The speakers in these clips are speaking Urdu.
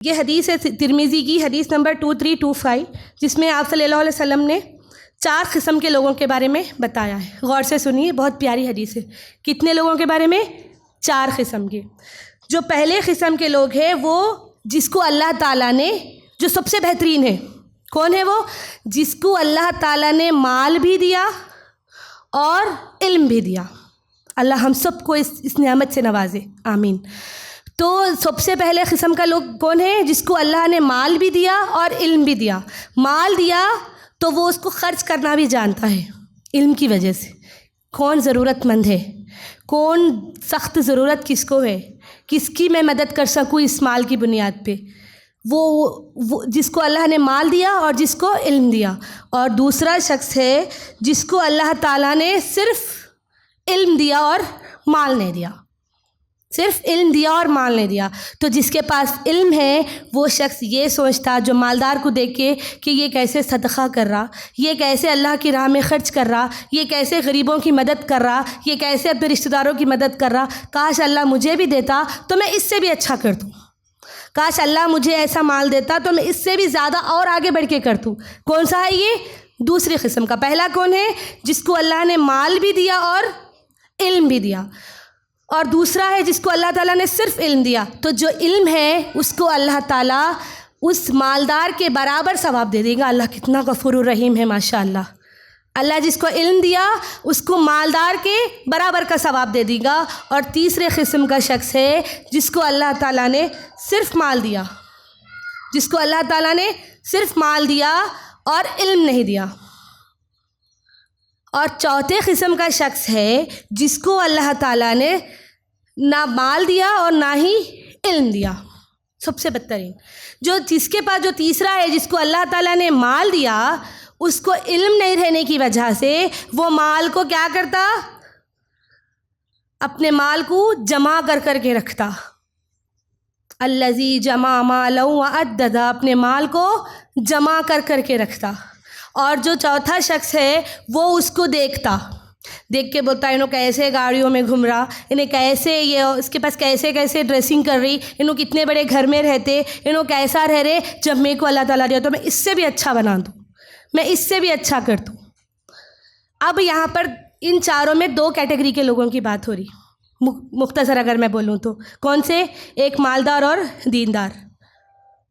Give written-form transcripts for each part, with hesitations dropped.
یہ حدیث ہے ترمذی کی حدیث نمبر 2325، جس میں آپ صلی اللہ علیہ وسلم نے 4 قسم کے لوگوں کے بارے میں بتایا ہے۔ غور سے سنیے، بہت پیاری حدیث ہے۔ کتنے لوگوں کے بارے میں؟ 4 قسم کے۔ جو پہلے قسم کے لوگ ہیں وہ جس کو اللہ تعالیٰ نے، جو سب سے بہترین ہے، کون ہے وہ؟ جس کو اللہ تعالیٰ نے مال بھی دیا اور علم بھی دیا۔ اللہ ہم سب کو اس نعمت سے نوازے، آمین۔ تو سب سے پہلے قسم کا لوگ کون ہے؟ جس کو اللہ نے مال بھی دیا اور علم بھی دیا۔ مال دیا تو وہ اس کو خرچ کرنا بھی جانتا ہے علم کی وجہ سے۔ کون ضرورت مند ہے، کون سخت ضرورت کس کو ہے، کس کی میں مدد کر سکوں اس مال کی بنیاد پہ، وہ جس کو اللہ نے مال دیا اور جس کو علم دیا۔ اور دوسرا شخص ہے جس کو اللہ تعالیٰ نے صرف علم دیا اور مال نہیں دیا، صرف علم دیا اور مال نہیں دیا۔ تو جس کے پاس علم ہے وہ شخص یہ سوچتا، جو مالدار کو دیکھ کے، کہ یہ کیسے صدقہ کر رہا، یہ کیسے اللہ کی راہ میں خرچ کر رہا، یہ کیسے غریبوں کی مدد کر رہا، یہ کیسے اپنے رشتہ داروں کی مدد کر رہا، کاش اللہ مجھے بھی دیتا تو میں اس سے بھی اچھا کر دوں، کاش اللہ مجھے ایسا مال دیتا تو میں اس سے بھی زیادہ اور آگے بڑھ کے کر دوں۔ کون سا ہے یہ؟ دوسری قسم کا۔ پہلا کون ہے؟ جس کو اللہ نے مال بھی دیا اور علم بھی دیا، اور دوسرا ہے جس کو اللہ تعالیٰ نے صرف علم دیا۔ تو جو علم ہے اس کو اللہ تعالیٰ اس مالدار کے برابر ثواب دے دے گا۔ اللہ کتنا غفور الرحیم ہے، ماشاء اللہ۔ اللہ جس کو علم دیا اس کو مالدار کے برابر کا ثواب دے دے گا۔ اور تیسرے قسم کا شخص ہے جس کو اللہ تعالیٰ نے صرف مال دیا، جس کو اللہ تعالیٰ نے صرف مال دیا اور علم نہیں دیا۔ اور چوتھے قسم کا شخص ہے جس کو اللہ تعالیٰ نے نہ مال دیا اور نہ ہی علم دیا۔ سب سے بدترین جس کے پاس جو تیسرا ہے، جس کو اللہ تعالیٰ نے مال دیا، اس کو علم نہیں رہنے کی وجہ سے وہ مال کو کیا کرتا؟ اپنے مال کو جمع کر کے رکھتا۔ الذی جمع مالا وعددا، اپنے مال کو جمع کر کے رکھتا۔ اور جو چوتھا شخص ہے وہ اس کو دیکھ کے بولتا، انہوں کیسے گاڑیوں میں گھوم رہا، انہیں کیسے اس کے پاس کیسے ڈریسنگ کر رہی، انہوں کتنے بڑے گھر میں رہتے، انہوں کیسا رہ رہے، جب میرے کو اللہ تعالیٰ دیا تو میں اس سے بھی اچھا بنا دوں، میں اس سے بھی اچھا کر دوں۔ اب یہاں پر ان چاروں میں 2 کیٹیگری کے لوگوں کی بات ہو رہی، مختصر اگر میں بولوں تو۔ کون سے؟ ایک مالدار اور دیندار،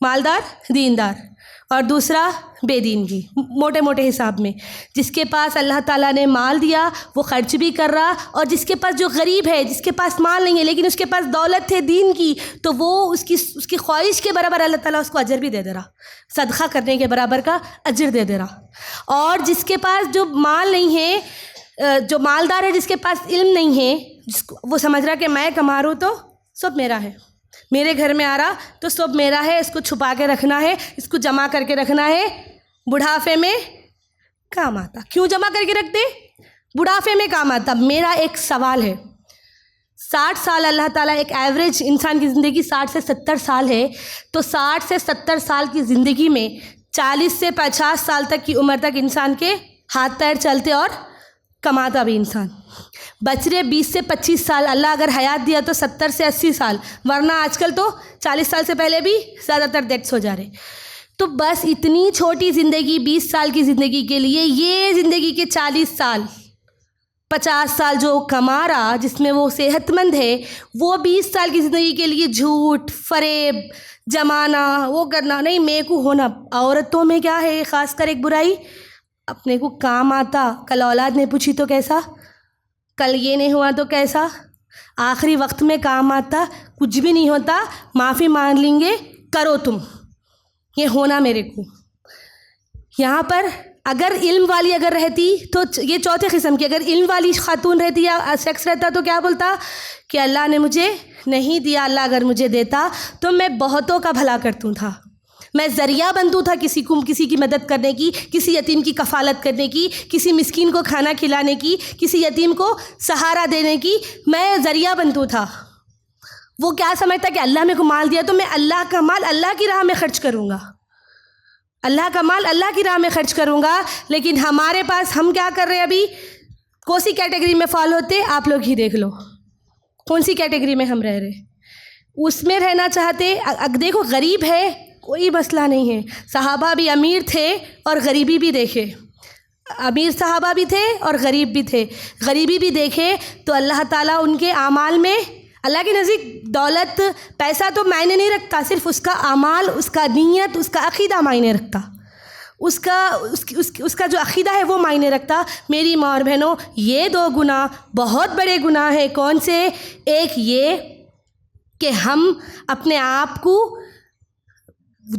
مالدار دیندار، اور دوسرا بے دین کی، موٹے حساب میں۔ جس کے پاس اللہ تعالیٰ نے مال دیا وہ خرچ بھی کر رہا، اور جس کے پاس جو غریب ہے، جس کے پاس مال نہیں ہے لیکن اس کے پاس دولت ہے دین کی، تو وہ اس کی خواہش کے برابر اللہ تعالیٰ اس کو اجر بھی دے دے رہا، صدقہ کرنے کے برابر کا اجر دے دے رہا۔ اور جس کے پاس جو مال نہیں ہے، جو مالدار ہے، جس کے پاس علم نہیں ہے، وہ سمجھ رہا کہ میں کما رہا ہوں تو سب میرا ہے، میرے گھر میں آ رہا تو سب میرا ہے، اس کو چھپا کے رکھنا ہے، اس کو جمع کر کے رکھنا ہے، بڑھاپے میں کام آتا۔ کیوں جمع کر کے رکھتے؟ بڑھاپے میں کام آتا۔ میرا ایک سوال ہے، 60 سال اللہ تعالیٰ، ایک ایوریج انسان کی زندگی 60 سے 70 سال ہے، تو 60 سے 70 سال کی زندگی میں 40 سے 50 سال تک کی عمر تک انسان کے ہاتھ پیر چلتے اور کماتا بھی انسان۔ بچ رہے 20 سے 25 سال، اللہ اگر حیات دیا تو 70 سے 80 سال، ورنہ آج کل تو 40 سال سے پہلے بھی زیادہ تر ڈیتھس ہو جا رہے۔ تو بس اتنی چھوٹی زندگی 20 سال کی زندگی کے لیے یہ زندگی کے 40 سال 50 سال جو کما رہا، جس میں وہ صحت مند ہے، وہ 20 سال کی زندگی کے لیے جھوٹ، فریب، جمانا، وہ کرنا نہیں، میرے کو ہونا۔ عورتوں میں کیا ہے خاص کر ایک برائی، اپنے کو کام آتا، کل اولاد نہیں پوچھی تو کیسا، کل یہ نہیں ہوا تو کیسا، آخری وقت میں کام آتا، کچھ بھی نہیں ہوتا، معافی مانگ لیں گے، کرو تم، یہ ہونا میرے کو۔ یہاں پر اگر علم والی اگر رہتی تو یہ چوتھے قسم کی، اگر علم والی خاتون رہتی یا شخص رہتا تو کیا بولتا کہ اللہ نے مجھے نہیں دیا، اللہ اگر مجھے دیتا تو میں بہتوں کا بھلا کرتوں تھا، میں ذریعہ بنتوں تھا کسی کی مدد کرنے کی، کسی یتیم کی کفالت کرنے کی، کسی مسکین کو کھانا کھلانے کی، کسی یتیم کو سہارا دینے کی، میں ذریعہ بنتوں تھا۔ وہ کیا سمجھتا کہ اللہ میرے کو مال دیا تو میں اللہ کا مال اللہ کی راہ میں خرچ کروں گا، اللہ کا مال اللہ کی راہ میں خرچ کروں گا۔ لیکن ہمارے پاس ہم کیا کر رہے ہیں ابھی؟ کون سی کیٹیگری میں فال ہوتے؟ آپ لوگ ہی دیکھ لو کون سی کیٹیگری میں ہم رہ رہے۔ اس میں رہنا چاہتے. دیکھو غریب ہے کوئی مسئلہ نہیں ہے. صحابہ بھی امیر تھے اور غریبی بھی دیکھے. امیر صحابہ بھی تھے اور غریب بھی تھے. غریبی بھی دیکھے تو اللہ تعالیٰ ان کے اعمال میں، اللہ کے نزدیک دولت پیسہ تو معنی نہیں رکھتا، صرف اس کا اعمال، اس کا نیت، اس کا عقیدہ معنی رکھتا. اس کا جو عقیدہ ہے وہ معنی رکھتا. میری ماں اور بہنوں، یہ 2 گناہ بہت بڑے گناہ ہیں. کون سے؟ ایک یہ کہ ہم اپنے آپ کو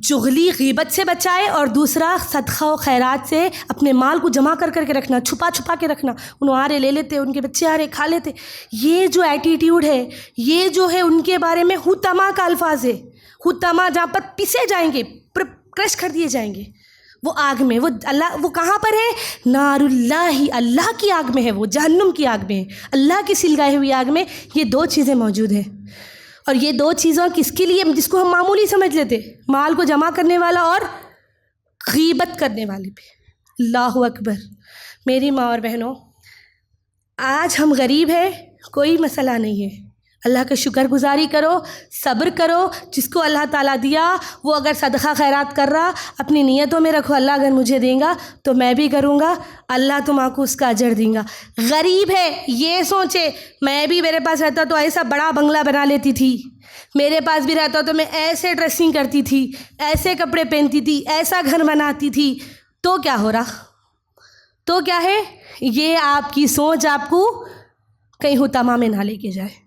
جغلی غیبت سے بچائے، اور دوسرا صدقہ و خیرات سے اپنے مال کو جمع کر کے رکھنا، چھپا کے رکھنا. انہوں آرے لے لیتے، ان کے بچے آرے کھا لیتے. یہ جو ایٹیٹیوڈ ہے، یہ جو ہے ان کے بارے میں حطمہ کا الفاظ ہے. حطمہ جہاں پر پسے جائیں گے، کرش کر دیے جائیں گے. وہ آگ میں، وہ کہاں پر ہے؟ نار اللہ، اللہ کی آگ میں ہے. وہ جہنم کی آگ میں ہے، اللہ کی سلگائی ہوئی آگ میں. یہ 2 چیزیں موجود ہیں. اور یہ 2 چیزوں کس کے لیے، جس کو ہم معمولی سمجھ لیتے، مال کو جمع کرنے والا اور غیبت کرنے والے پہ. اللہ اکبر. میری ماں اور بہنوں، آج ہم غریب ہیں، کوئی مسئلہ نہیں ہے. اللہ کا شکر گزاری کرو، صبر کرو. جس کو اللہ تعالیٰ دیا وہ اگر صدقہ خیرات کر رہا، اپنی نیتوں میں رکھو، اللہ اگر مجھے دیں گا تو میں بھی کروں گا، اللہ تم کو اس کا اجر دیں گا. غریب ہے، یہ سوچے میں بھی، میرے پاس رہتا تو ایسا بڑا بنگلہ بنا لیتی تھی، میرے پاس بھی رہتا تو میں ایسے ڈریسنگ کرتی تھی، ایسے کپڑے پہنتی تھی، ایسا گھر بناتی تھی. تو کیا ہو رہا؟ تو کیا ہے؟ یہ آپ کی سوچ آپ کو کہیں حطمہ میں نہ لے کے جائے.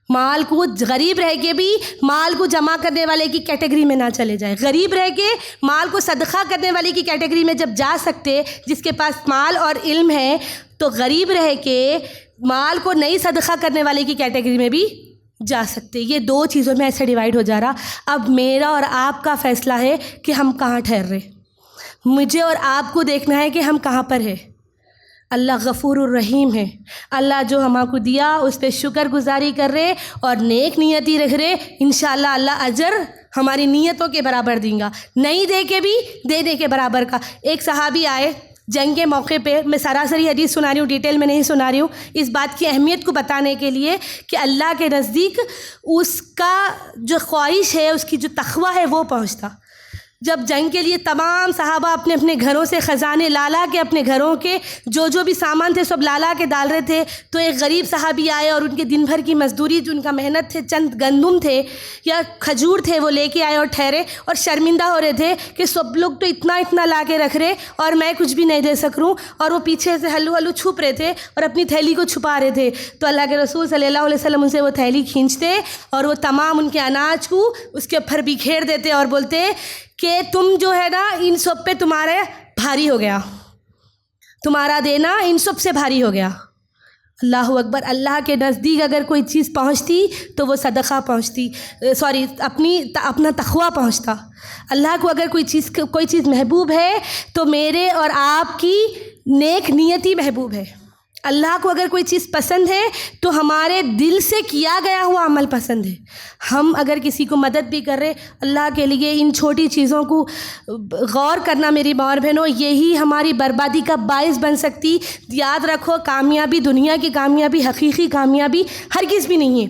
مال کو، غریب رہ کے بھی مال کو جمع کرنے والے کی کیٹیگری میں نہ چلے جائے. غریب رہ کے مال کو صدقہ کرنے والے کی کیٹیگری میں جب جا سکتے، جس کے پاس مال اور علم ہے، تو غریب رہ کے مال کو نہیں صدقہ کرنے والے کی کیٹیگری میں بھی جا سکتے. یہ 2 چیزوں میں ایسے ڈیوائیڈ ہو جا رہا. اب میرا اور آپ کا فیصلہ ہے کہ ہم کہاں ٹھہر رہے. مجھے اور آپ کو دیکھنا ہے کہ ہم کہاں پر ہیں. اللہ غفور الرحیم ہے. اللہ جو ہم کو دیا اس پہ شکر گزاری کر رہے اور نیک نیتی رکھ رہے، انشاءاللہ اللہ اجر ہماری نیتوں کے برابر دیں گا. نہیں دے کے بھی دینے کے برابر کا. ایک صحابی آئے جنگ کے موقع پہ، میں سراسری حدیث سنا رہی ہوں، ڈیٹیل میں نہیں سنا رہی ہوں، اس بات کی اہمیت کو بتانے کے لیے کہ اللہ کے نزدیک اس کا جو خواہش ہے، اس کی جو تقویٰ ہے وہ پہنچتا. جب جنگ کے لیے تمام صحابہ اپنے اپنے گھروں سے خزانے لالا کے، اپنے گھروں کے جو بھی سامان تھے سب لالا کے ڈال رہے تھے، تو ایک غریب صحابی آئے اور ان کے دن بھر کی مزدوری، جو ان کا محنت تھے، چند گندم تھے یا کھجور تھے، وہ لے کے آئے اور ٹھہرے اور شرمندہ ہو رہے تھے کہ سب لوگ تو اتنا لا کے رکھ رہے اور میں کچھ بھی نہیں دے سک رہوں. اور وہ پیچھے سے ہلو چھپ رہے تھے اور اپنی تھیلی کو چھپا رہے تھے. تو اللہ کے رسول صلی اللہ علیہ وسلم ان سے وہ تھیلی کھینچتے اور وہ تمام ان کے اناج کو اس کے اوپر بکھیر دیتے اور بولتے کہ تم جو ہے نا، ان سب پہ تمہارے بھاری ہو گیا، تمہارا دینا ان سب سے بھاری ہو گیا. اللہ اکبر. اللہ کے نزدیک اگر کوئی چیز پہنچتی تو وہ صدقہ پہنچتی، اپنا تقویٰ پہنچتا. اللہ کو اگر کوئی چیز محبوب ہے تو میرے اور آپ کی نیک نیتی محبوب ہے. اللہ کو اگر کوئی چیز پسند ہے تو ہمارے دل سے کیا گیا ہوا عمل پسند ہے. ہم اگر کسی کو مدد بھی کر رہے، اللہ کے لیے ان چھوٹی چیزوں کو غور کرنا میری ماں اور بہنوں، یہی ہماری بربادی کا باعث بن سکتی. یاد رکھو، کامیابی، دنیا کی کامیابی، حقیقی کامیابی ہرگز بھی نہیں ہے.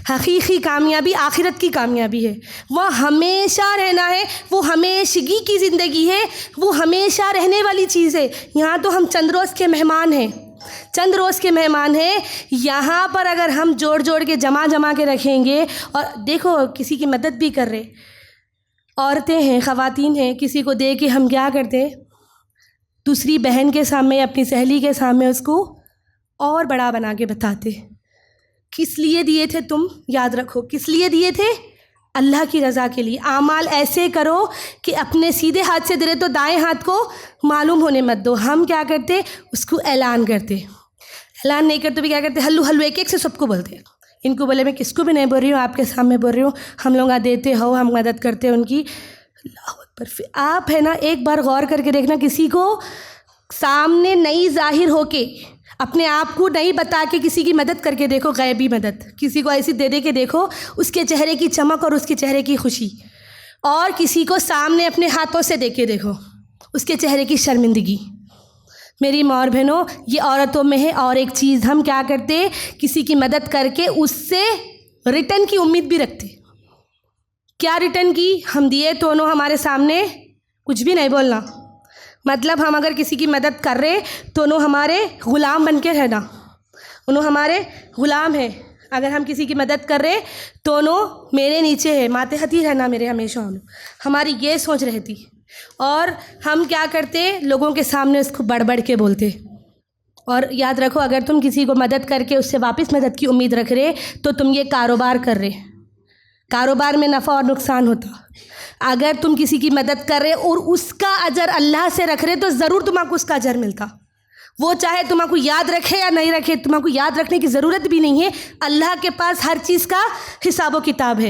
حقیقی کامیابی آخرت کی کامیابی ہے. وہ ہمیشہ رہنا ہے، وہ ہمیشگی کی زندگی ہے، وہ ہمیشہ رہنے والی چیز ہے. یہاں تو ہم چند روز کے مہمان ہیں، چند روز کے مہمان ہیں. یہاں پر اگر ہم جوڑ کے جمع کے رکھیں گے، اور دیکھو کسی کی مدد بھی کر رہے، عورتیں ہیں، خواتین ہیں، کسی کو دے کے ہم کیا کرتے؟ دوسری بہن کے سامنے، اپنی سہیلی کے سامنے اس کو اور بڑا بنا کے بتاتے. کس لیے دیے تھے تم؟ یاد رکھو کس لیے دیے تھے؟ اللہ کی رضا کے لیے. اعمال ایسے کرو کہ اپنے سیدھے ہاتھ سے دے تو دائیں ہاتھ کو معلوم ہونے مت دو. ہم کیا کرتے؟ اس کو اعلان کرتے. اعلان نہیں کرتے بھی کیا کرتے؟ ہلو ایک سے سب کو بولتے. ان کو بولے میں کس کو بھی نہیں بول رہی ہوں، آپ کے سامنے بول رہی ہوں، ہم لوگ دیتے ہو، ہم مدد کرتے ان کی. اللہ اکبر. آپ ہے نا، ایک بار غور کر کے دیکھنا، کسی کو سامنے نہیں ظاہر ہو کے، اپنے آپ کو نہیں بتا کے کسی کی مدد کر کے دیکھو، غیبی مدد کسی کو ایسی دے کے دیکھو، اس کے چہرے کی چمک اور اس کے چہرے کی خوشی. اور کسی کو سامنے اپنے ہاتھوں سے دے کے دیکھو، اس کے چہرے کی شرمندگی. میری ماں اور بہنوں، یہ عورتوں میں ہے. اور ایک چیز ہم کیا کرتے؟ کسی کی مدد کر کے اس سے ریٹرن کی امید بھی رکھتے. کیا ریٹرن کی؟ ہم دیے تو انہوں ہمارے سامنے کچھ بھی نہیں بولنا. مطلب ہم اگر کسی کی مدد کر رہے تو انہوں ہمارے غلام بن کے رہنا. انہوں ہمارے غلام ہے. اگر ہم کسی کی مدد کر رہے تو انہوں میرے نیچے ہے، ماتحت ہی رہنا میرے ہمیشہ. انہوں ہماری یہ سوچ رہتی. اور ہم کیا کرتے؟ لوگوں کے سامنے اس کو بڑھ بڑھ کے بولتے. اور یاد رکھو، اگر تم کسی کو مدد کر کے اس سے واپس مدد کی امید رکھ رہے تو تم یہ کاروبار کر رہے. کاروبار میں نفع اور نقصان ہوتا. اگر تم کسی کی مدد کر رہے اور اس کا اجر اللہ سے رکھ رہے تو ضرور تمہیں کو اس کا اجر ملتا. وہ چاہے تمہیں کو یاد رکھے یا نہیں رکھے، تمہیں کو یاد رکھنے کی ضرورت بھی نہیں ہے. اللہ کے پاس ہر چیز کا حساب و کتاب ہے.